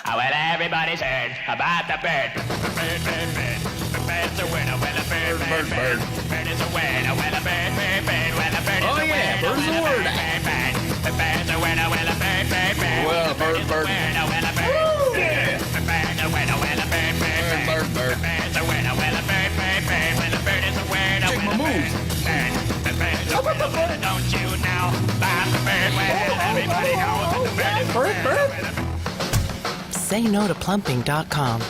Well, everybody's heard about the bird. Bird, bird, bird. The bird's a winner. Well, a bird, bird, bird. Bird is a winner. Well, a bird, bird, bird. Well, a bird is a winner. Bird's a word. Bird, bird. The bird's a winner. Well, a bird, bird, bird. Well, a bird, bird. Well, a bird. Yeah. The bird's a winner. Well, a bird, bird, bird. Bird, bird. The bird's a winner. Well, a bird, bird, bird. Well, a bird is a winner. Check my moves. Bird. The bird's a winner. Well, don't you know about the bird? Well, everybody knows that the bird is a Bird, winner. bird. Say no to plumping.com.